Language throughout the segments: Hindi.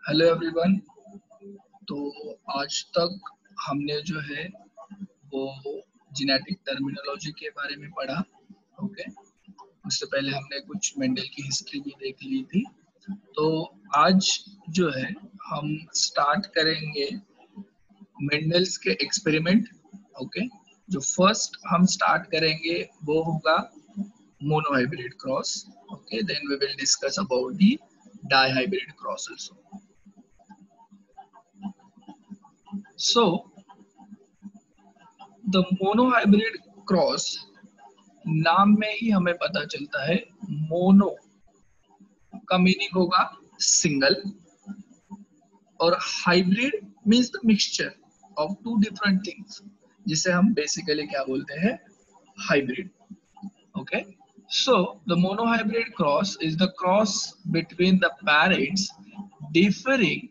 Hello everyone. तो आज तक हमने जो है वो जेनेटिक टर्मिनोलॉजी के बारे में पढ़ा। ओके, उससे पहले हमने कुछ मेंडल की हिस्ट्री भी देख ली थी। तो आज जो है हम स्टार्ट करेंगे मेंडल्स के एक्सपेरिमेंट। ओके, जो फर्स्ट हम स्टार्ट करेंगे वो होगा monohybrid cross. Okay, then we will discuss about the dihybrid cross also. So the monohybrid cross नाम में ही हमें पता चलता है, मोनो का मीनिंग होगा सिंगल और hybrid means the mixture of two different things, जिसे हम बेसिकली क्या बोलते हैं, hybrid. Okay, so the monohybrid cross is the cross between the parents differing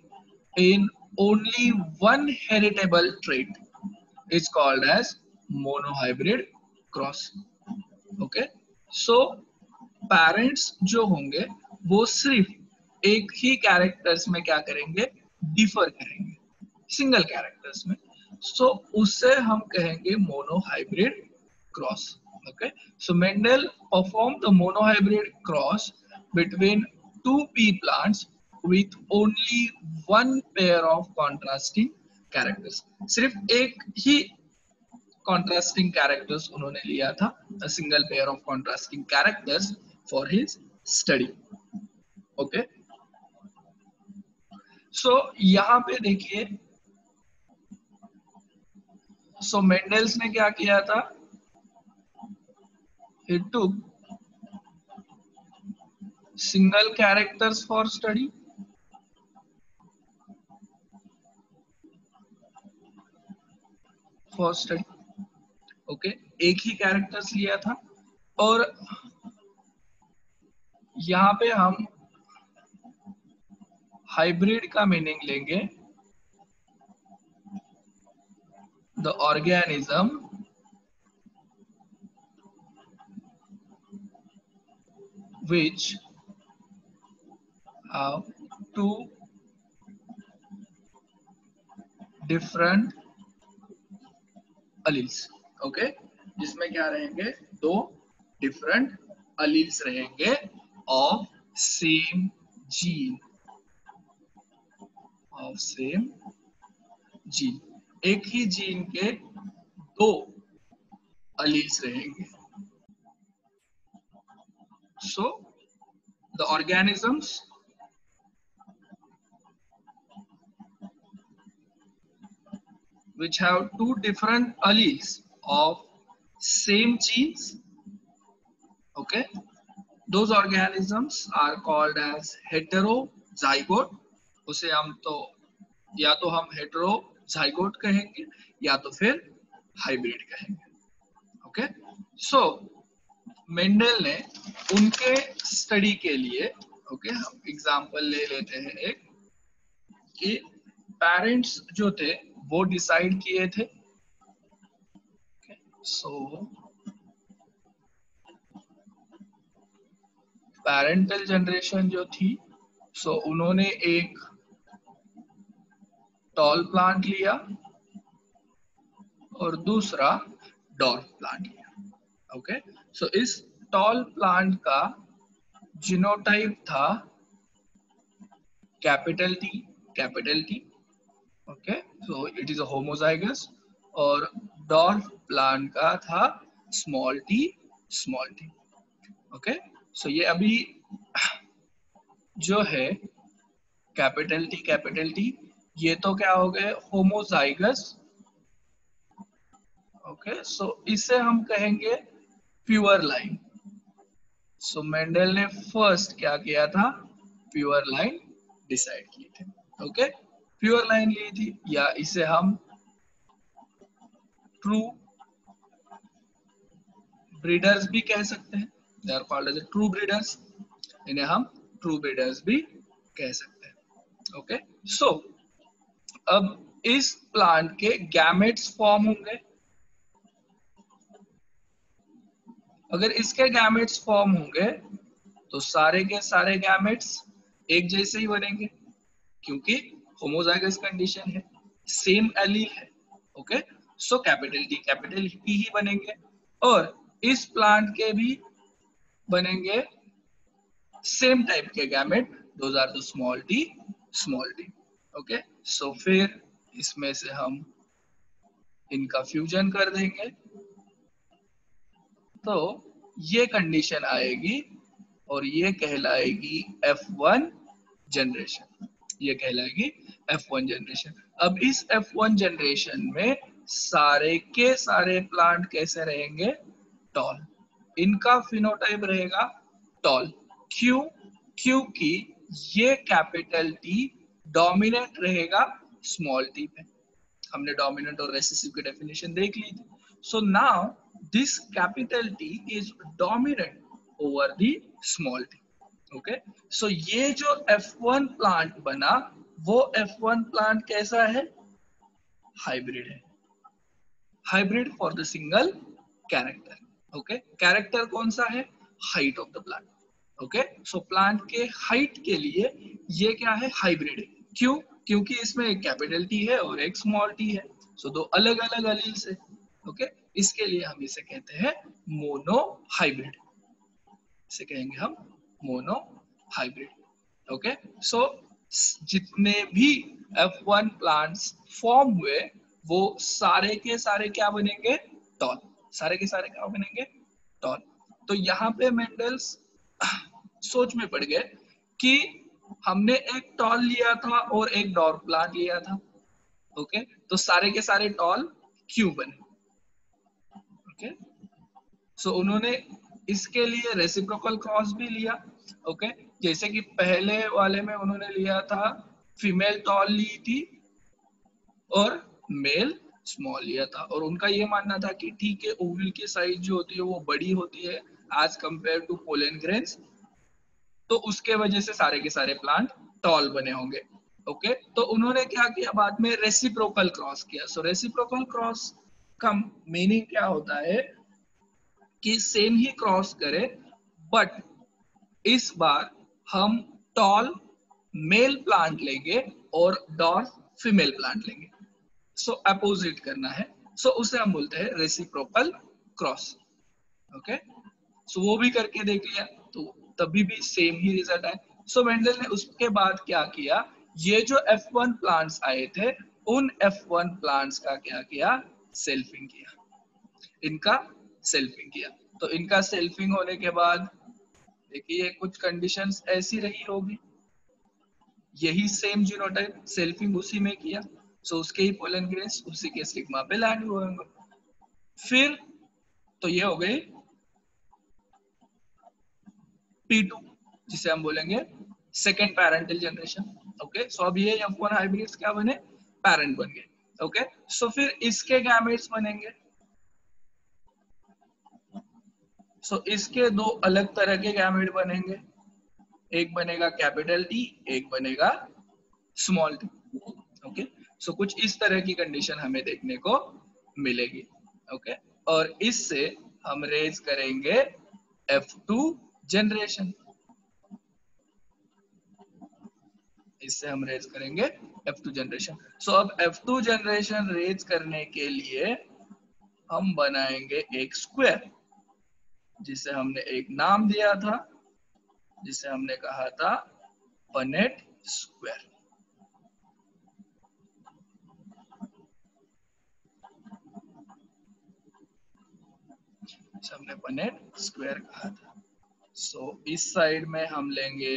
in only one heritable trait is called as monohybrid cross. Okay, so parents जो होंगे वो सिर्फ एक ही कैरेक्टर्स में क्या करेंगे, डिफर करेंगे, सिंगल कैरेक्टर्स में। सो उससे हम कहेंगे monohybrid cross. Okay, so Mendel perform the monohybrid cross between two P plants with only one pair of contrasting characters। सिर्फ एक ही contrasting characters उन्होंने लिया था, a single pair of contrasting characters for his study। Okay, so यहाँ पे देखिए, सो मेंडल्स ने क्या किया था, he took single characters for study, okay, एक ही कैरेक्टर्स लिया था। और यहाँ पे हम हाइब्रिड का मीनिंग लेंगे, the organism which have two different alleles। Okay, जिसमें क्या रहेंगे, दो डिफरेंट alleles रहेंगे of same gene, of same gene, एक ही जीन के दो alleles रहेंगे। So the organisms which have two different alleles of same genes, okay, those organisms are called as heterozygote। उसे हम तो या तो हम हेटेरोजाइगोट कहेंगे या तो फिर हाइब्रिड कहेंगे। ओके, सो मेंडल ने उनके स्टडी के लिए, ओके, हम एग्जांपल ले लेते हैं एक, कि पेरेंट्स जो थे वो डिसाइड किए थे। सो पेरेंटल जनरेशन जो थी, सो उन्होंने एक टॉल प्लांट लिया और दूसरा डॉर्फ प्लांट लिया। ओके, सो इस टॉल प्लांट का जीनोटाइप था capital T. Okay, so it is a homozygous. और डॉर्फ प्लांट का था स्मॉल टी। ओके, सो ये अभी जो है कैपिटल टी, ये तो क्या हो गए, होमोजाइगस। ओके, सो इसे हम कहेंगे प्योर लाइन। सो मेंडल ने फर्स्ट क्या किया था, प्योर लाइन डिसाइड की थी। ओके, प्योर लाइन ली थी, या इसे हम ट्रू ब्रीडर्स भी कह सकते हैं, they are called as true breeders, इन्हें हम ट्रू ब्रीडर्स भी कह सकते हैं। ओके, सो अब इस प्लांट के गैमेट्स फॉर्म होंगे। अगर इसके गैमेट्स फॉर्म होंगे तो सारे के सारे गैमेट्स एक जैसे ही बनेंगे क्योंकि होमोजाइगस कंडीशन है, सेम एलील है। ओके, सो कैपिटल टी ही बनेंगे। और इस प्लांट के भी बनेंगे सेम टाइप के gamete, those are the small T small T. Okay, so फिर इसमें से हम इनका फ्यूजन कर देंगे तो ये कंडीशन आएगी और ये कहलाएगी F1 जनरेशन। ये कहलाएगी F1 जनरेशन। अब इस F1 जनरेशन में सारे के सारे प्लांट कैसे रहेंगे? टॉल। इनका फिनोटाइप रहेगा टॉल। क्यों? क्योंकि ये कैपिटल टी डोमिनेंट रहेगा स्मॉल टी पे। हमने डोमिनेंट और रेसेसिव की डेफिनेशन देख ली थी। So now this capital T is dominant over the small T. Okay, so ये जो F1 प्लांट बना वो F1 प्लांट कैसा है? हाइब्रिड है। Hybrid for the single character. Okay, character कौन सा है? Height of the plant. Okay, so plant के हाइट के लिए ये क्या है? हाइब्रिड है। क्यों? क्योंकि इसमें एक कैपिटल टी है और एक स्मॉल टी है, सो दो अलग अलग एलील्स है। ओके, इसके लिए हम इसे कहते हैं मोनो हाइब्रिड। इसे कहेंगे हम मोनो हाइब्रिड। ओके, सो जितने भी F1 प्लांट्स फॉर्म हुए वो सारे के सारे क्या बनेंगे? टॉल। सारे के सारे क्या बनेंगे? टॉल। तो यहाँ पे मेंडल्स सोच में पड़ गए कि हमने एक टॉल लिया था और एक डॉर्फ प्लांट लिया था। ओके, तो सारे के सारे टॉल क्यों बने? ओके, सो उन्होंने इसके लिए रेसिप्रोकल क्रॉस भी लिया। ओके, जैसे कि पहले वाले में उन्होंने लिया था फीमेल टॉल ली थी और मेल स्मॉल लिया था, और उनका ये मानना था कि ठीक है, ओव्यूल की साइज जो होती है वो बड़ी होती है as compare to pollen grains, तो उसके वजह से सारे के सारे प्लांट टॉल बने होंगे। ओके, तो उन्होंने क्या किया बाद में? रेसिप्रोकल क्रॉस किया। सो रेसिप्रोकल क्रॉस का मीनिंग क्या होता है कि सेम ही क्रॉस करे बट इस बार हम टॉल मेल प्लांट लेंगे और डॉर्फ फीमेल प्लांट लेंगे। सो अपोजिट करना है, सो उसे हम बोलते हैं रेसिप्रोकल क्रॉस। ओके, सो वो भी करके देख लिया तो तभी भी सेम ही रिजल्ट आए। सो मेंडल ने उसके बाद क्या किया? ये जो F1 प्लांट्स आए थे उन F1 प्लांट्स का क्या किया? सेल्फिंग किया। इनका सेल्फिंग किया। तो इनका सेल्फिंग होने के बाद देखिए कुछ कंडीशंस ऐसी रही होगी, यही सेम जीनोटाइप सेल्फिंग उसी में किया, सो उसके ही पोलन ग्रेन्स उसी के स्टिग्मा पे लैंड हुए होंगे। फिर तो ये हो गई P2, जिसे हम बोलेंगे सेकेंड पैरेंटल जनरेशन। ओके, सो अब ये F1 हाइब्रिड्स क्या बने? पैरेंट बन गए। ओके, सो फिर इसके गैमेट्स बनेंगे। सो इसके दो अलग तरह के गैमेट बनेंगे, एक बनेगा कैपिटल टी, एक बनेगा स्मॉल टी। ओके, सो कुछ इस तरह की कंडीशन हमें देखने को मिलेगी। ओके, और इससे हम रेज करेंगे F2 जनरेशन। इससे हम रेज करेंगे F2 जनरेशन। सो अब F2 जनरेशन रेज करने के लिए हम बनाएंगे एक स्क्वायर, जिसे हमने एक नाम दिया था, जिसे हमने कहा था पनेट स्क्वायर। हमने पनेट स्क्वायर कहा था। सो इस साइड में हम लेंगे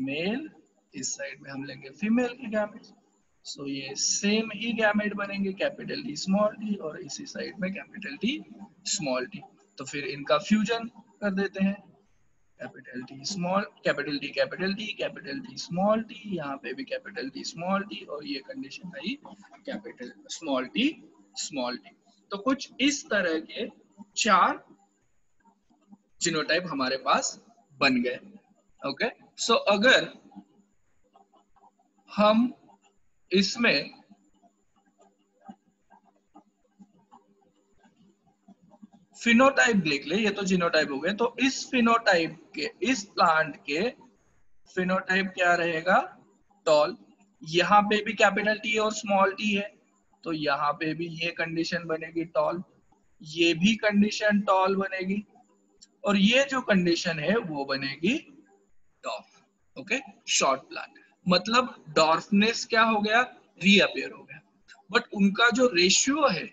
मेल, इस साइड में हम लेंगे फीमेल के गैमेट्स। सो ये सेम ही गैमेट बनेंगे कैपिटल टी स्मॉल टी, और इसी साइड में कैपिटल टी स्मॉल टी। तो फिर इनका फ्यूजन कर देते हैं, capital T small, capital T capital T, capital T small T, यहाँ पे भी कैपिटल टी स्मॉल टी, और ये कंडीशन आई capital small T small T. तो कुछ इस तरह के चार जीनोटाइप हमारे पास बन गए। ओके, सो अगर हम इसमें फिनोटाइप देख ले, ये तो जीनोटाइप हो गए, तो इस फिनोटाइप के, इस प्लांट के फिनोटाइप क्या रहेगा, टॉल। यहाँ पे भी कैपिटल टी और स्मॉल टी है, तो यहाँ पे भी ये कंडीशन बनेगी टॉल, ये भी कंडीशन टॉल बनेगी, और ये जो कंडीशन है वो बनेगी डॉर्फ। Okay, short plant. मतलब डॉर्फनेस क्या हो गया, रीअपियर हो गया, बट उनका जो रेशियो है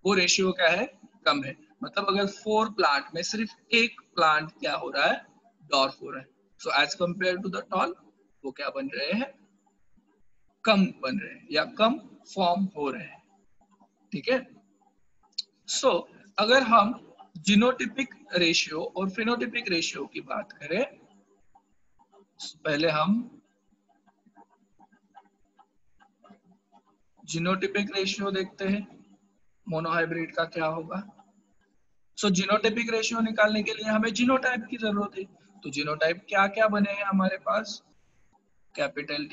वो रेशियो क्या है, कम है। मतलब अगर 4 प्लांट में सिर्फ एक प्लांट क्या हो रहा है, डॉर्फ हो रहा है, so as compare to the tall वो क्या बन रहे हैं, कम बन रहे हैं या कम फॉर्म हो रहे हैं। ठीक है, सो अगर हम जीनोटिपिक रेशियो और फिनोटिपिक रेशियो की बात करें, पहले हम जीनोटिपिक रेशियो देखते हैं, मोनोहाइब्रिड का क्या होगा। सो जीनोटाइपिक रेशियो निकालने के लिए हमें जीनोटाइप की जरूरत है। तो जीनोटाइप क्या क्या बने हैं हमारे पास, कैपिटल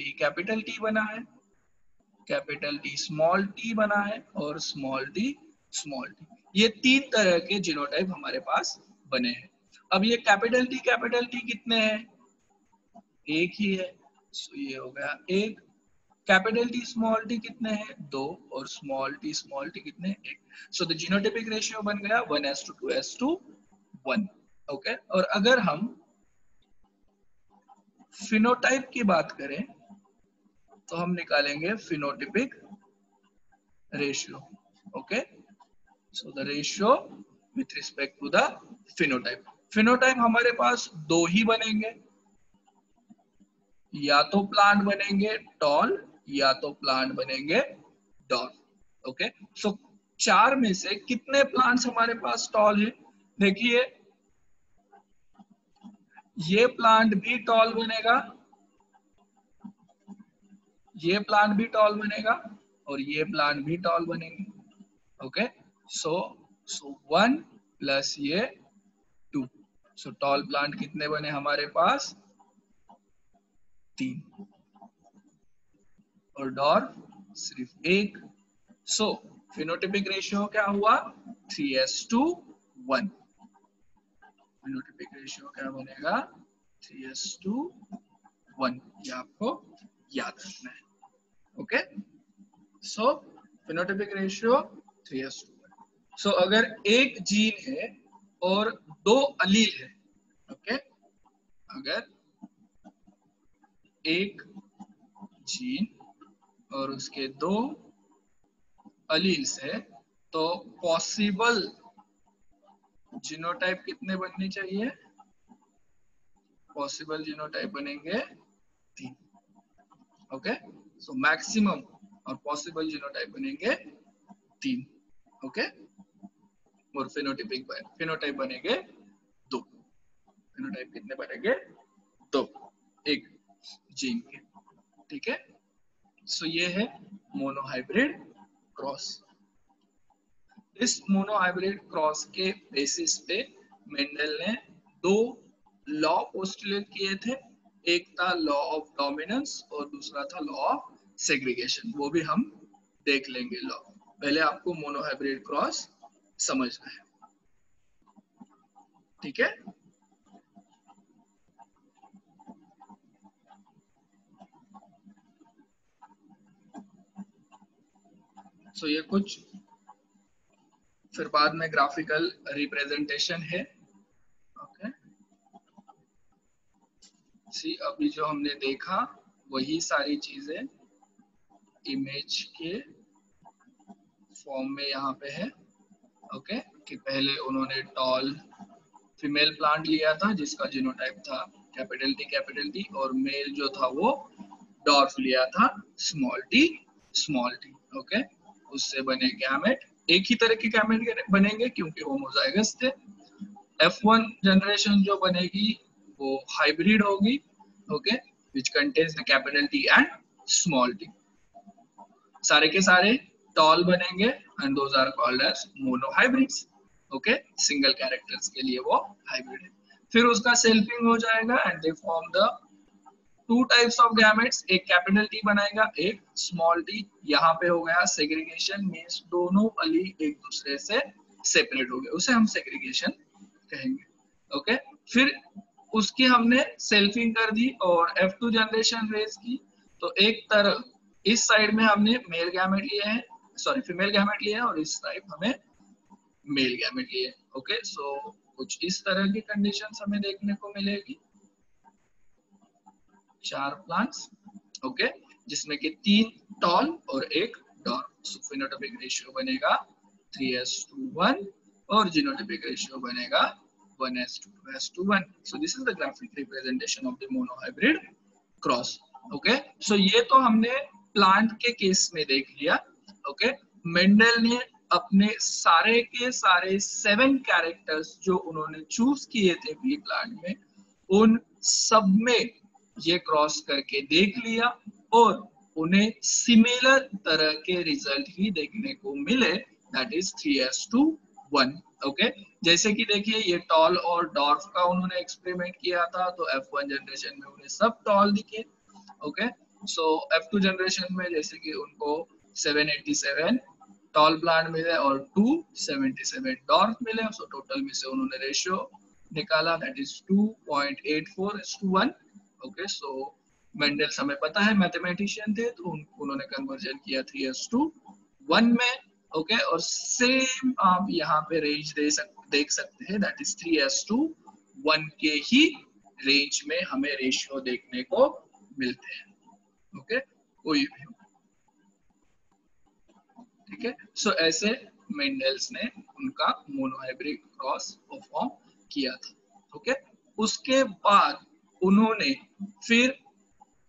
टी बना है, कैपिटल टी स्मॉल टी बना है, और स्मॉल टी स्मॉल टी। ये 3 तरह के जीनोटाइप हमारे पास बने हैं। अब ये कैपिटल टी कितने हैं, एक ही है, सो ये हो गया एक। कैपिटल टी स्मॉल टी कितने हैं, 2, और स्मॉल टी कितने हैं, 1। सो द जीनोटाइपिक रेशियो बन गया 1:2:1। ओके, और अगर हम फिनोटाइप की बात करें तो हम निकालेंगे phenotypic ratio. Okay, so the ratio with respect to the phenotype. Phenotype हमारे पास 2 ही बनेंगे, या तो प्लांट बनेंगे टॉल या तो प्लांट बनेंगे डॉर्फ। ओके, सो 4 में से कितने प्लांट्स हमारे पास टॉल है, देखिए ये प्लांट भी टॉल बनेगा, ये प्लांट भी टॉल बनेगा, और ये प्लांट भी टॉल बनेंगे। ओके, सो 1 प्लस ये 2, सो टॉल प्लांट कितने बने हमारे पास, 3, और डॉर्फ सिर्फ 1। सो फिनोटिपिक रेशियो क्या हुआ, 3:1। फिनोटिपिक रेशियो क्या बनेगा, 3:1। ये आपको याद रखना है। ओके, सो फिनोटिपिक रेशियो 3:1। सो अगर एक जीन है और 2 अलील है, ओके, अगर एक जीन और उसके 2 अलील्स है, तो पॉसिबल जीनोटाइप कितने बनने चाहिए, पॉसिबल जीनोटाइप बनेंगे 3। ओके, सो मैक्सिमम और पॉसिबल जीनोटाइप बनेंगे 3। ओके, और फिनोटाइप बनेंगे 2। फिनोटाइप कितने बनेंगे, 2, एक जीन के। ठीक है, सो ये है मोनोहाइब्रिड क्रॉस। इस मोनोहाइब्रिड क्रॉस के बेसिस पे मेंडल ने 2 लॉ पोस्टुलेट किए थे, एक था लॉ ऑफ डोमिनेंस और दूसरा था लॉ ऑफ सेग्रीगेशन। वो भी हम देख लेंगे लॉ, पहले आपको मोनोहाइब्रिड क्रॉस समझना है। ठीक है, सो ये कुछ फिर बाद में ग्राफिकल रिप्रेजेंटेशन है। ओके, सी अभी जो हमने देखा वही सारी चीजें इमेज के फॉर्म में यहाँ पे है। ओके, कि पहले उन्होंने टॉल फीमेल प्लांट लिया था जिसका जीनोटाइप था कैपिटल टी, और मेल जो था वो डॉर्फ लिया था स्मॉल टी। ओके, उससे बने गैमेट, एक ही तरह के गैमेट बनेंगे क्योंकि होमोजाइगस थे। F1 जनरेशन जो बनेगी वो हाइब्रिड होगी, okay, which contains the capital T and small T. सारे के सारे टॉल बनेंगे and those are called as monohybrids. Okay, single characters के लिए वो हाइब्रिड है। फिर उसका सेल्फिंग हो जाएगा and they form the 2 types of gametes, एक कैपिटल टी बनाएगा, एक स्मॉल टी। यहाँ पे हो गया सेग्रीगेशन, मींस दोनों अली एक दूसरे से सेपरेट हो गए, उसे हम सेग्रीगेशन कहेंगे। ओके, फिर उसकी हमने सेल्फिंग कर दी और F2 जनरेशन रेज की। तो एक तरफ इस साइड में हमने मेल गैमेट लिए हैं, सॉरी फीमेल गैमेट लिए हैं, और इस साइड हमें मेल गैमेट लिए। ओके, सो कुछ इस तरह की कंडीशंस हमें देखने को मिलेगी। 4 प्लांट्स, ओके, जिसमें कि 3 टॉल और 1 डॉर्फ। सो फिनोटाइपिक रेशियो बनेगा 3:1 और जीनोटाइपिक रेशियो बनेगा 1:2:1। So this is the graphic representation of the monohybrid cross. Okay, so ये तो हमने प्लांट के केस में देख लिया। ओके, मेंडल ने अपने सारे के सारे 7 कैरेक्टर्स जो उन्होंने चूज किए थे पी प्लांट में, उन सब में ये क्रॉस करके देख लिया और उन्हें सिमिलर तरह के रिजल्ट ही देखने को मिले, दैट इज 3:1। ओके, जैसे कि देखिए ये टॉल और डॉर्फ का उन्होंने एक्सपेरिमेंट किया था, तो F1 जनरेशन में उन्हें सब टॉल दिखे। ओके, सो F2 जनरेशन में जैसे कि उनको 787 टॉल प्लांट मिले और 277 डॉर्फ मिले। सो टोटल में से उन्होंने रेशियो निकाला, that is 2.84:1। Okay, so Mendel हमें पता है मैथमेटिशियन थे, तो उन्होंने कन्वर्जन किया 3:1 में। ओके, और सेम आप यहाँ पे रेंज देख सकते हैं, दैट इज 3:1 के ही रेंज में हमें रेशियो देखने को मिलते हैं। ओके, कोई भी, ठीक है। सो ऐसे मेंडल्स ने उनका मोनोहाइब्रिड क्रॉस परफॉर्म किया था। ओके, उसके बाद उन्होंने फिर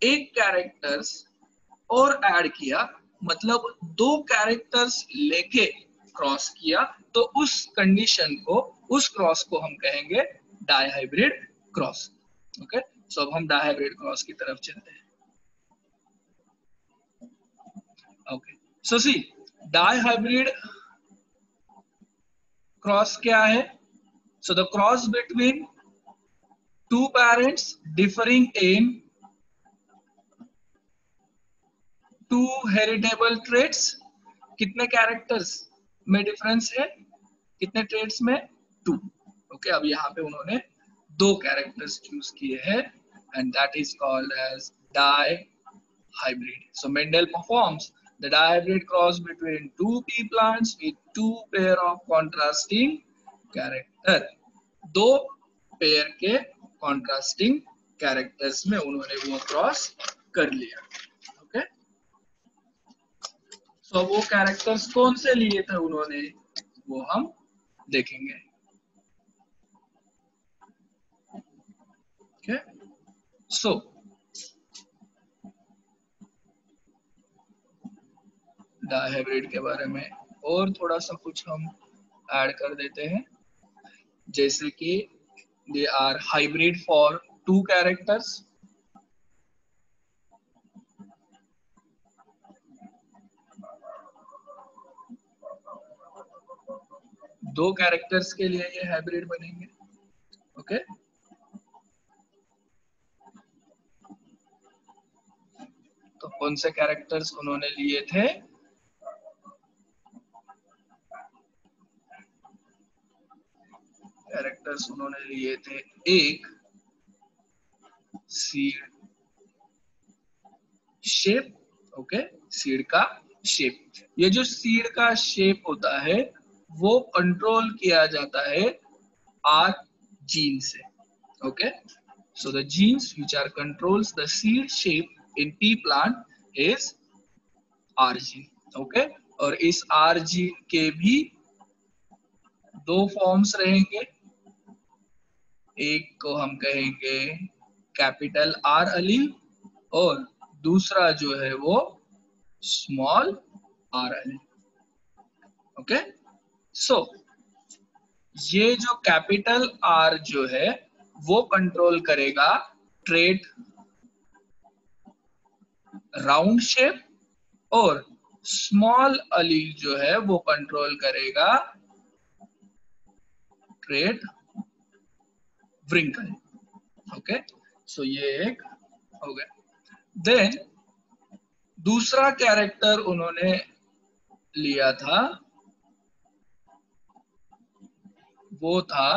एक कैरेक्टर्स और ऐड किया, मतलब 2 कैरेक्टर्स लेके क्रॉस किया, तो उस कंडीशन को, उस क्रॉस को हम कहेंगे डायहाइब्रिड क्रॉस। ओके, सो अब हम डायहाइब्रिड क्रॉस की तरफ चलते हैं। ओके, सो सी डायहाइब्रिड क्रॉस क्या है? So the cross between 2 parents differing in 2 heritable traits। कितने कैरेक्टर्स में डिफरेंस है, कितने ट्रेड्स में? 2। ओके, अब यहाँ पे उन्होंने 2 कैरेक्टर्स चूज किए हैं, and that is called as dihybrid. So Mendel performs the dihybrid cross between 2 pea plants with 2 pair of contrasting character। 2 pair के कॉन्ट्रास्टिंग कैरेक्टर्स में उन्होंने वो क्रॉस कर लिया। ओके, सो वो कैरेक्टर्स कौन से लिए थे उन्होंने, वो हम देखेंगे। ओके, सो डायहाइब्रिड के बारे में और थोड़ा सा कुछ हम ऐड कर देते हैं, जैसे कि they are hybrid for 2 characters. दो कैरेक्टर्स के लिए ये हाइब्रिड बनेंगे। ओके, तो कौन से कैरेक्टर्स उन्होंने लिए थे? कैरेक्टर्स उन्होंने लिए थे, एक सीड शेप। ओके, सीड का शेप, ये जो सीड का शेप होता है वो कंट्रोल किया जाता है आर जीन से। Okay, so the genes which are controls the seed shape in pea plant is R gene। Okay, और इस R gene के भी 2 फॉर्म्स रहेंगे, एक को हम कहेंगे कैपिटल R अलील और दूसरा जो है वो स्मॉल R अलील। ओके, सो ये जो कैपिटल R जो है वो कंट्रोल करेगा ट्रेट राउंड शेप, और स्मॉल अलील जो है वो कंट्रोल करेगा ट्रेट व्रिंकल। ओके, सो ये एक हो गया। देन दूसरा कैरेक्टर उन्होंने लिया था, वो था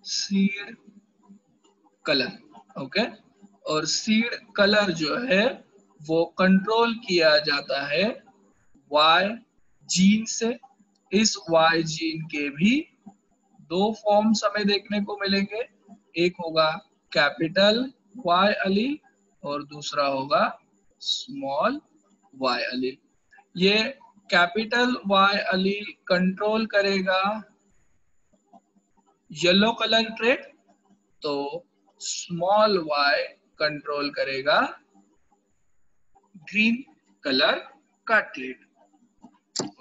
सीड कलर, ओके। और सीड कलर जो है वो कंट्रोल किया जाता है वाई जीन से। इस वाई जीन के भी दो फॉर्म्स हमें देखने को मिलेंगे, एक होगा कैपिटल वाई अलील और दूसरा होगा स्मॉल वाई अलील। ये कैपिटल वाई अलील कंट्रोल करेगा येलो कलर ट्रेट, तो स्मॉल वाई कंट्रोल करेगा ग्रीन कलर का ट्रेट,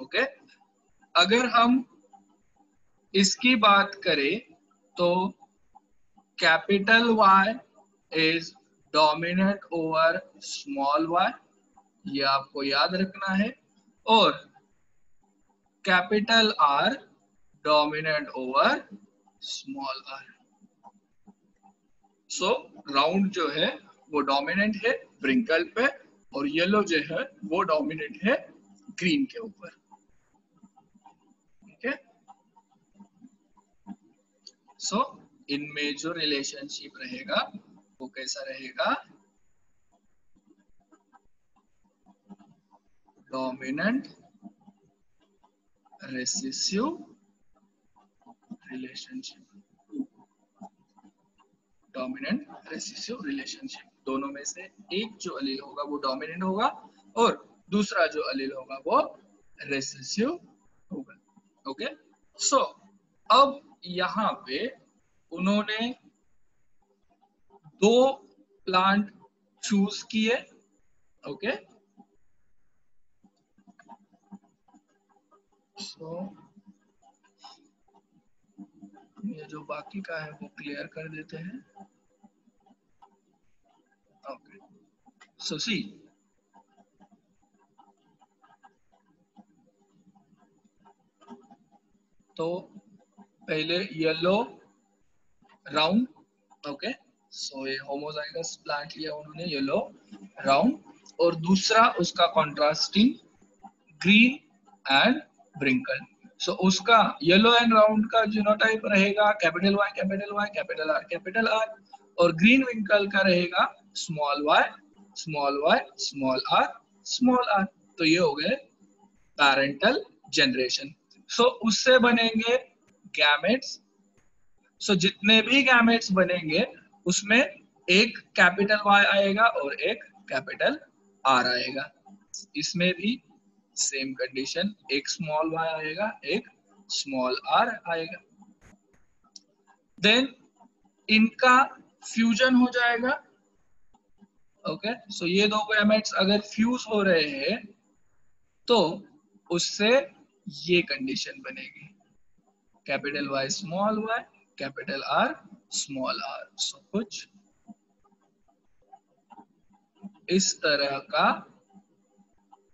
ओके। अगर हम इसकी बात करें तो capital Y is dominant over small Y, ये आपको याद रखना है, और capital R dominant over small R. So round जो है वो डोमिनेंट है ब्रिंकल पे, और येलो जो है वो डोमिनेंट है ग्रीन के ऊपर, ठीक है। सो इनमें जो रिलेशनशिप रहेगा वो कैसा रहेगा, dominant recessive relationship, dominant recessive relationship. दोनों में से एक जो अलील होगा वो डोमिनेंट होगा और दूसरा जो अलील होगा वो रेसेसिव होगा, ओके। सो अब यहाँ पे उन्होंने दो प्लांट चूज किए, ओके। सो ये जो बाकी का है वो क्लियर कर देते हैं, ओके। सो सी, तो पहले येलो राउंड, ओके। सो ये होमोजाइगस प्लांट लिया उन्होंने येलो राउंड, और दूसरा उसका contrasting green and wrinkle. So उसका येलो एंड राउंड का जीनोटाइप रहेगा capital Y capital Y capital R capital R, और ग्रीन विंकल का रहेगा small Y small Y small r small r. तो ये हो गए पैरेंटल जनरेशन। सो उससे बनेंगे गैमेट्स। सो जितने भी गैमेट्स बनेंगे उसमें एक कैपिटल वाई आएगा और एक कैपिटल आर आएगा। इसमें भी सेम कंडीशन, एक स्मॉल वाई आएगा एक स्मॉल आर आएगा। देन इनका फ्यूजन हो जाएगा, ओके। सो ये दो गैमेट्स अगर फ्यूज हो रहे हैं तो उससे ये कंडीशन बनेगी, capital Y small Y capital R small R. So कुछ इस तरह का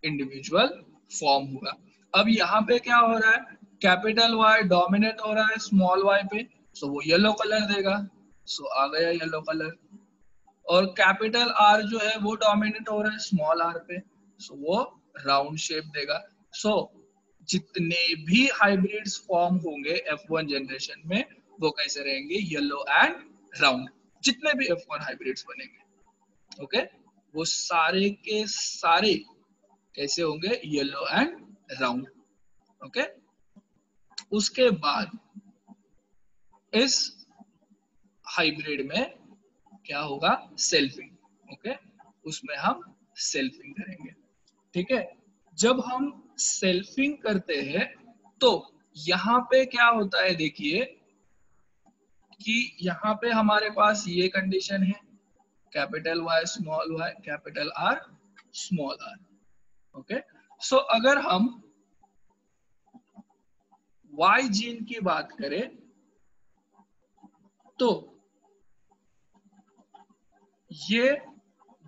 इंडिविजुअल फॉर्म होगा। अब यहाँ पे क्या हो रहा है, कैपिटल वाई डोमिनेट हो रहा है स्मॉल वाई पे, सो वो येलो कलर देगा, सो आ गया येलो कलर। और कैपिटल आर जो है वो डोमिनेट हो रहा है स्मॉल आर पे, सो वो राउंड शेप देगा। सो जितने भी हाइब्रिड्स फॉर्म होंगे F1 जनरेशन में वो कैसे रहेंगे, येलो एंड राउंड। जितने भी F1 हाइब्रिड्स बनेंगे, ओके, वो सारे के सारे कैसे होंगे, येलो एंड राउंड, ओके। उसके बाद इस हाइब्रिड में क्या होगा, सेल्फिंग, ओके। उसमें हम सेल्फिंग करेंगे, ठीक है। जब हम सेल्फिंग करते हैं तो यहाँ पे क्या होता है, देखिए कि यहाँ पे हमारे पास ये कंडीशन है, capital Y small Y capital R small are, okay. So अगर हम वाई जीन की बात करें तो ये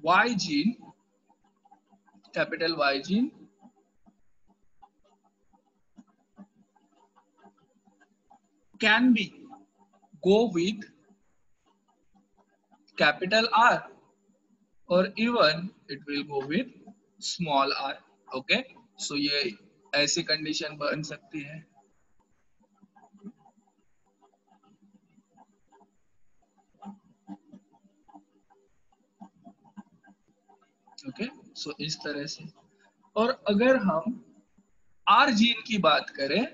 Y gene, capital Y gene can be go with capital R or even it will go with small r, okay। so ये ऐसी कंडीशन बन सकती है। ओके, सो इस तरह से। और अगर हम आर जीन की बात करें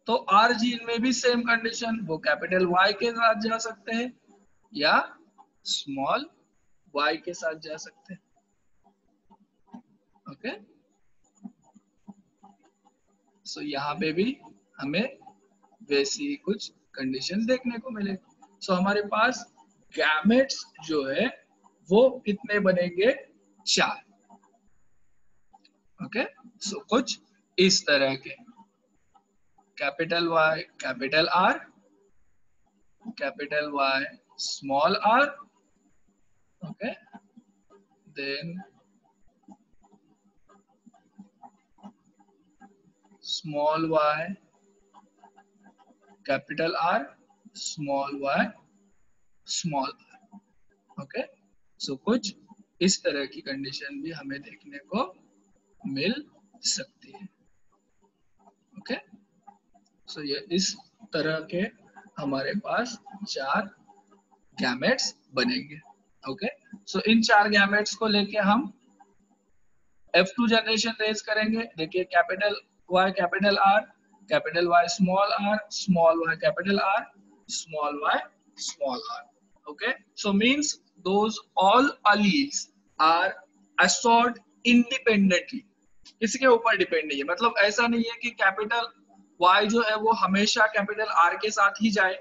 तो आर जीन में भी सेम कंडीशन, वो कैपिटल वाई के साथ जा सकते हैं या स्मॉल वाई के साथ जा सकते हैं। ओके, सो यहाँ पे भी हमें वैसी कुछ कंडीशन देखने को मिलेगी। सो हमारे पास गैमेट्स जो है वो कितने बनेंगे, 4। ओके, सो कुछ इस तरह के, capital Y capital R, capital Y small are, okay, then small Y capital R, small Y small are. Okay, so कुछ इस तरह की कंडीशन भी हमें देखने को मिल सकती है। ओके, सो ये इस तरह के हमारे पास 4 गैमेट्स बनेंगे। ओके, सो इन 4 गैमेट्स को लेके हम F2 जनरेशन रेज करेंगे। देखिए, capital Y capital R, capital Y small y capital R, small y small r। Okay, so means those all alleles आर assorted independently, किसी के ऊपर डिपेंड नहीं है। मतलब ऐसा नहीं है कि कैपिटल Y जो है वो हमेशा कैपिटल R के साथ ही जाए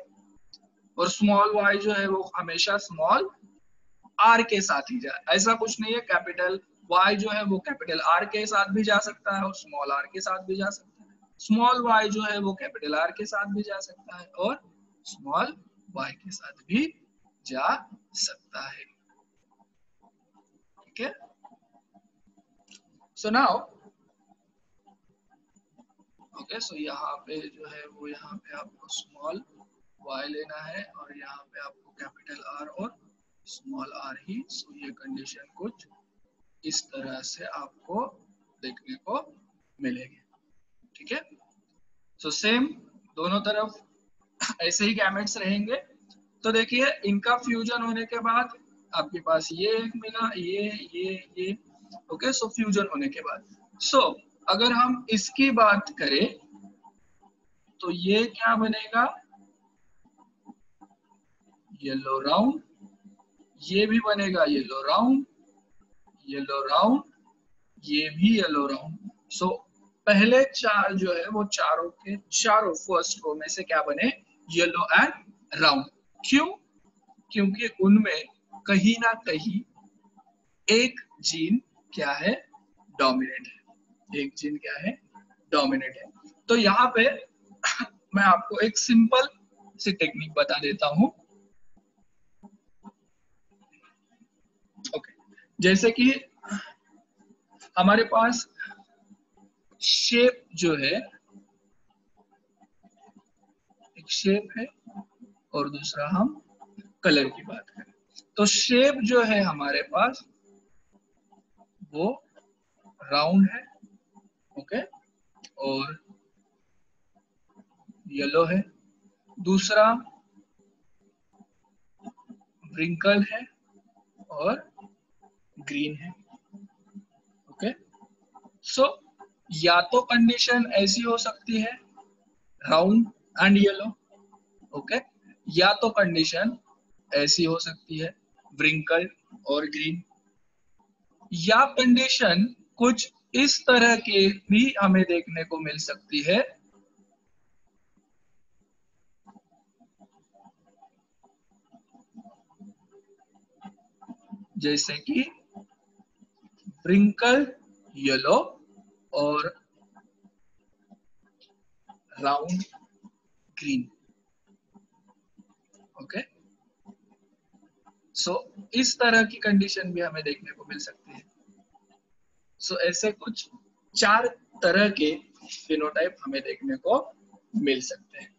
और स्मॉल y जो है वो हमेशा स्मॉल r के साथ ही जाए, ऐसा कुछ नहीं है। कैपिटल Y जो है वो कैपिटल R के साथ भी जा सकता है और स्मॉल r के साथ भी जा सकता है। स्मॉल y जो है वो कैपिटल R के साथ भी जा सकता है और स्मॉल y के साथ भी जा सकता है। ठीक है, सो नाउ ओके, सो यहाँ पे जो है वो यहाँ पे आपको स्मॉल y लेना है और यहाँ पे आपको कैपिटल R और स्मॉल r ही। सो ये कंडीशन कुछ इस तरह से आपको देखने को मिलेगी। ठीक है, सो सेम दोनों तरफ ऐसे ही गैमेट्स रहेंगे। तो देखिए, इनका फ्यूजन होने के बाद आपके पास ये एक मिला, ये ओके, सो फ्यूजन होने के बाद सो अगर हम इसकी बात करें तो ये क्या बनेगा, येलो राउंड, ये भी बनेगा येलो राउंड, येलो राउंड, ये भी येलो राउंड। सो पहले 4 जो है वो चारों के चारों फर्स्ट रो में से क्या बने, येलो एंड राउंड। क्यों, क्योंकि उनमें कहीं ना कहीं एक जीन क्या है, डोमिनेट है। एक जीन क्या है, डोमिनेट है। तो यहाँ पे मैं आपको एक सिंपल सी टेक्निक बता देता हूं। ओके, जैसे कि हमारे पास शेप जो है, एक शेप है और दूसरा हम कलर की बात करें तो शेप जो है हमारे पास वो राउंड है, ओके, और येलो है। दूसरा व्रिंकल है और ग्रीन है। ओके, सो या तो कंडीशन ऐसी हो सकती है, राउंड एंड येलो, ओके, या तो कंडीशन ऐसी हो सकती है, व्रिंकल और ग्रीन, या कंडीशन कुछ इस तरह के भी हमें देखने को मिल सकती है, जैसे कि व्रिंकल येलो और राउंड ग्रीन। ओके, सो इस तरह की कंडीशन भी हमें देखने को मिल सकती है। सो ऐसे कुछ 4 तरह के फिनोटाइप हमें देखने को मिल सकते हैं।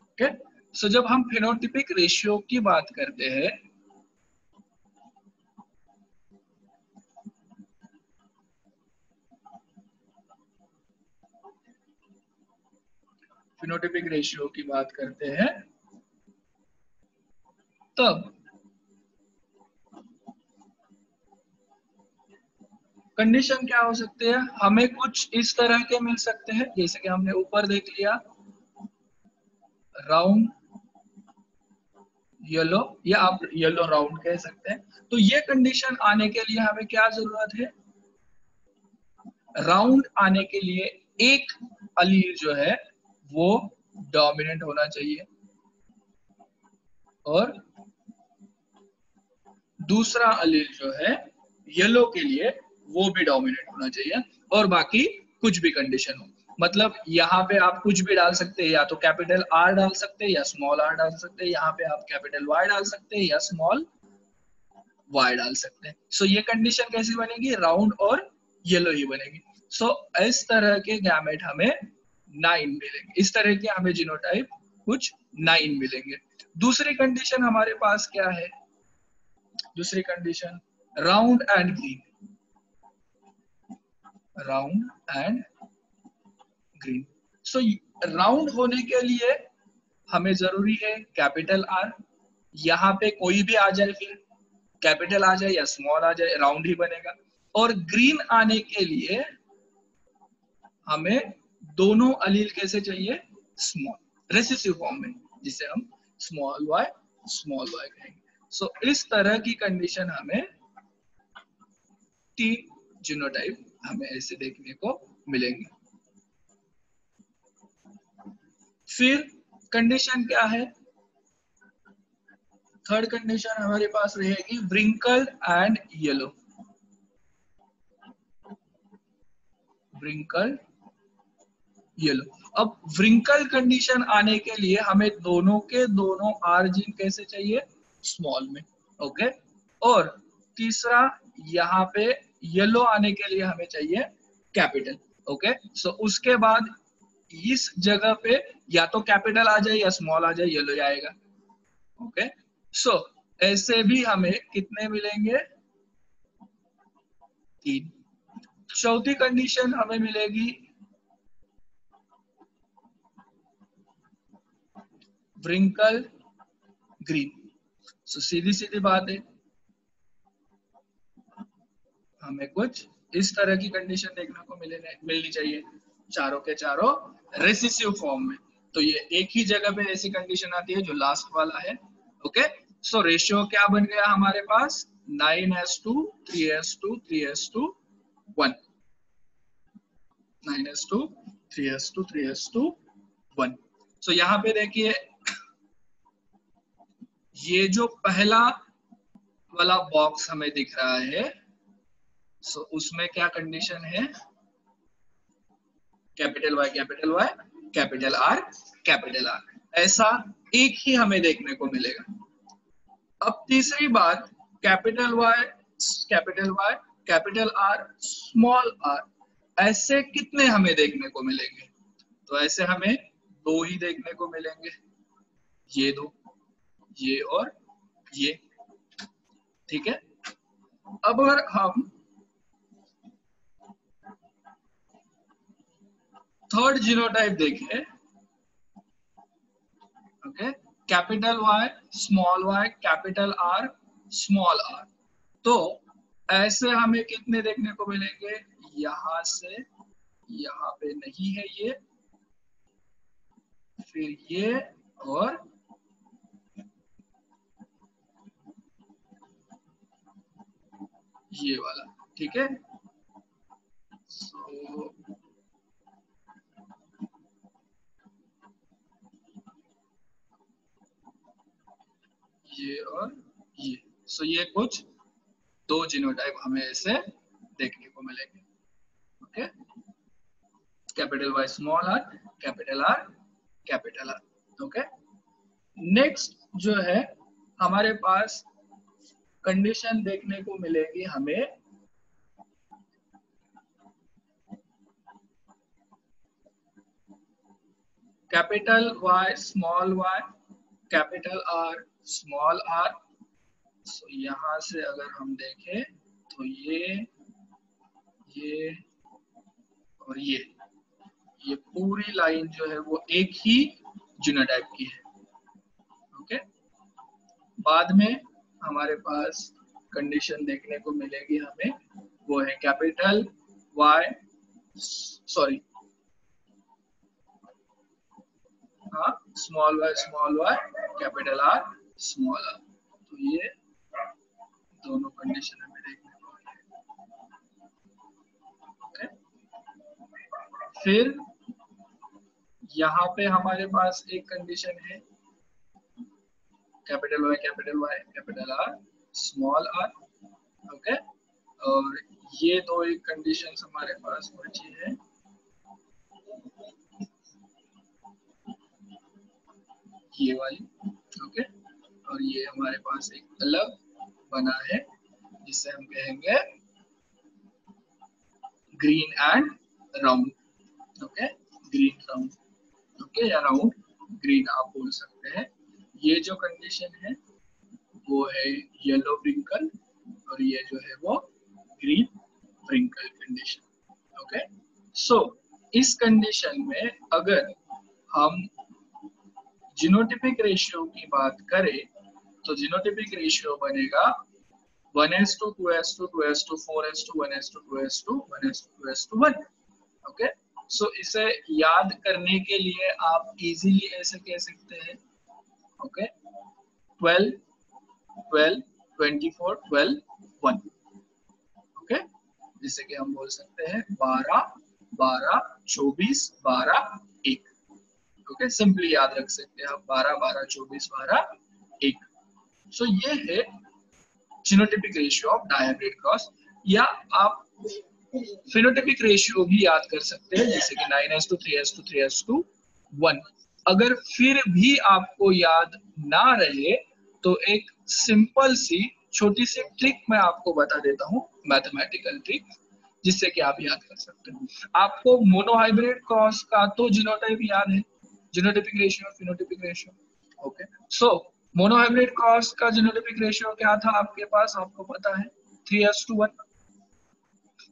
ओके, सो जब हम फिनोटिपिक रेशियो की बात करते हैं फिनोटिपिक रेशियो की बात करते हैं तब कंडीशन क्या हो सकती है, हमें कुछ इस तरह के मिल सकते हैं, जैसे कि हमने ऊपर देख लिया राउंड येलो, या आप येलो राउंड कह सकते हैं। तो ये कंडीशन आने के लिए हमें क्या जरूरत है, राउंड आने के लिए एक अलील जो है वो डोमिनेंट होना चाहिए और दूसरा अलील जो है येलो के लिए वो भी डोमिनेंट होना चाहिए, और बाकी कुछ भी कंडीशन हो। मतलब यहाँ पे आप कुछ भी डाल सकते हैं, या तो कैपिटल आर डाल सकते हैं या स्मॉल आर डाल सकते हैं, यहाँ पे आप कैपिटल वाई डाल सकते हैं या स्मॉल वाई डाल सकते हैं। सो ये कंडीशन कैसी बनेगी, राउंड और येलो ही बनेगी। सो इस तरह के गैमेट हमें 9 मिलेंगे, इस तरह के हमें जीनोटाइप कुछ 9 मिलेंगे। दूसरी कंडीशन हमारे पास क्या है, दूसरी condition round and green, round and green. So round होने के लिए हमें जरूरी है कैपिटल आर, यहाँ पे कोई भी आ जाए, फिर कैपिटल आ जाए या स्मॉल आ जाए, राउंड ही बनेगा। और ग्रीन आने के लिए हमें दोनों अलील कैसे चाहिए, स्मॉल, रेसेसिव फॉर्म में, जिसे हम स्मॉल वाई कहेंगे। सो इस तरह की कंडीशन हमें 3 जीनोटाइप हमें ऐसे देखने को मिलेंगे। फिर कंडीशन क्या है, थर्ड कंडीशन हमारे पास रहेगी wrinkled and yellow, wrinkled yellow. अब व्रिंकल कंडीशन आने के लिए हमें दोनों के दोनों आर जीन कैसे चाहिए, स्मॉल में, ओके। और तीसरा यहाँ पे येलो आने के लिए हमें चाहिए कैपिटल, ओके। सो उसके बाद इस जगह पे या तो कैपिटल आ जाए या स्मॉल आ जाए, येलो आएगा, ओके। सो ऐसे भी हमें कितने मिलेंगे, 3। चौथी कंडीशन हमें मिलेगी व्रिंकल ग्रीन। सो सीधी सीधी बात है, हमें कुछ इस तरह की कंडीशन देखने को मिलनी चाहिए, चारों के चारों रेसिसिव फॉर्म में। तो ये एक ही जगह पे ऐसी कंडीशन आती है जो लास्ट वाला है, ओके। सो रेशियो क्या बन गया हमारे पास, 9:3, 3:2, 3:1, 9:2, 3:2, 3:1। सो यहाँ पे देखिए, ये जो पहला वाला बॉक्स हमें दिख रहा है, सो उसमें क्या कंडीशन है, capital Y capital Y, capital R capital R, ऐसा एक ही हमें देखने को मिलेगा। अब तीसरी बात, capital Y capital R small r, ऐसे कितने हमें देखने को मिलेंगे, तो ऐसे हमें 2 ही देखने को मिलेंगे, ये 2, ये और ये, ठीक है। अब अगर हम थर्ड जीनोटाइप देखें, okay, capital Y small Y capital R small r, तो ऐसे हमें कितने देखने को मिलेंगे, यहां से यहाँ पे नहीं है ये, फिर ये और ये वाला, ठीक है। so, ये और ये, सो ये कुछ 2 जीनोटाइप हमें ऐसे देखने को मिलेंगे, okay. Capital Y small R capital R capital R, okay. Next जो है हमारे पास कंडीशन देखने को मिलेगी हमें capital Y small Y capital R small R. So यहाँ से अगर हम देखें तो ये और ये पूरी लाइन जो है वो एक ही जीनोटाइप की है, ओके। बाद में हमारे पास कंडीशन देखने को मिलेगी हमें वो है कैपिटल वाई, सॉरी हाँ, small Y capital R small r. तो ये दोनों कंडीशन हमें देखने को मिले। ओके, फिर यहाँ पे हमारे पास एक कंडीशन है capital Y capital R small are. Okay, और ये दो एक कंडीशंस हमारे पास बची है। ये वाली, ओके, और ये हमारे पास एक अलग बना है जिसे हम कहेंगे green and round. Okay, green round, okay, या राउंड ग्रीन आप बोल सकते हैं। ये जो कंडीशन है वो है येलो व्रिंकल, और ये जो है वो ग्रीन व्रिंकल कंडीशन। ओके, सो इस कंडीशन में अगर हम जीनोटिपिक रेशियो की बात करें तो जीनोटिपिक रेशियो बनेगा 1:2, 2:2, 2:4, 1:1, 2:2, 1:2, 1। ओके, सो इसे याद करने के लिए आप इजीली ऐसे कह सकते हैं, ओके, 12, 12, 24, 12, 1। ओके, जिससे कि हम बोल सकते हैं 12, 12, 24, 12, 1। ओके, सिंपली याद रख सकते हैं आप 12, 12, 24, 12, 1। सो ये है genotypic ratio of dihybrid cross. या आप फिनोटिपिक रेशियो भी याद कर सकते हैं, जैसे कि 9:3, 3:3, 1। अगर फिर भी आपको याद ना रहे तो एक सिंपल सी छोटी सी ट्रिक मैं आपको बता देता हूँ, मैथमेटिकल ट्रिक, जिससे कि आप याद कर सकते हो। आपको मोनोहाइब्रिड क्रॉस का तो जीनोटाइप याद है, genotypic ratio, phenotypic ratio. Okay, so monohybrid cross का जीनोटिपिक रेशियो क्या था आपके पास, आपको पता है 3:1।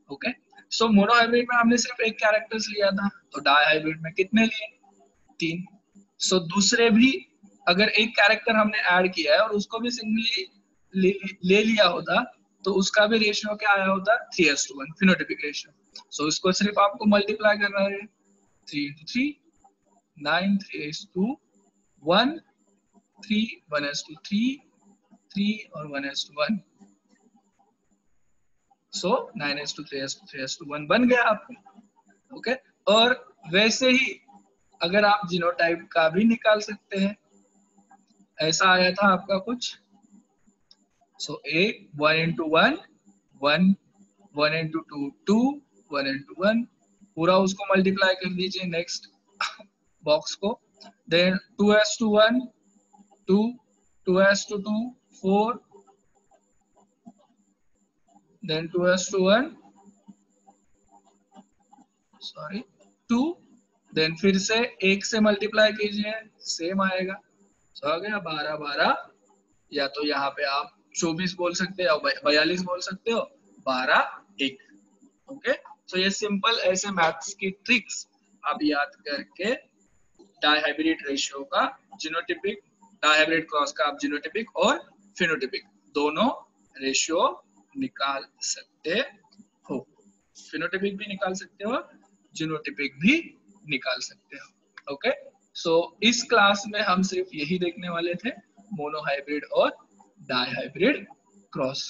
ओके, सो मोनोहाइब्रिड में हमने सिर्फ एक कैरेक्टर्स लिया था, तो डायहाइब्रिड में कितने लिए, 3। सो दूसरे भी अगर एक कैरेक्टर हमने ऐड किया है और उसको भी सिंगली ले लिया होता तो उसका भी रेशियो क्या आया होता, 3:1 फिनोटिपिक रेशियो। सो इसको सिर्फ आपको मल्टीप्लाई करना है, 3 into 3, 9, 3:1, 3, 1:3, 3 और 1:1। सो 9:3:1 बन गया आपको। ओके, और वैसे ही अगर आप जीनोटाइप का भी निकाल सकते हैं, ऐसा आया था आपका कुछ, सो ए 1 into 1, 1, 1 into 2, 2, 1 into 1, पूरा उसको मल्टीप्लाई कर दीजिए नेक्स्ट बॉक्स को, देन 2:1, 2, 2:2, 4, then 2:1, सॉरी 2, देन फिर से एक से मल्टीप्लाई कीजिए, सेम आएगा। सो आ गया 12, 12, या तो यहाँ पे आप 24 बोल सकते हो, 42 बोल सकते हो, 12, 1। ओके, सो ये सिंपल ऐसे मैथ्स की ट्रिक्स आप याद करके डायहाइब्रिड रेशियो का जीनोटिपिक, डायहाइब्रिड क्रॉस का आप जीनोटिपिक और फिनोटिपिक दोनों रेशियो निकाल सकते हो। फिनोटिपिक भी निकाल सकते हो, जीनोटिपिक भी निकाल सकते हो। ओके, सो इस क्लास में हम सिर्फ यही देखने वाले थे, मोनोहाइब्रिड और डायहाइब्रिड क्रॉस।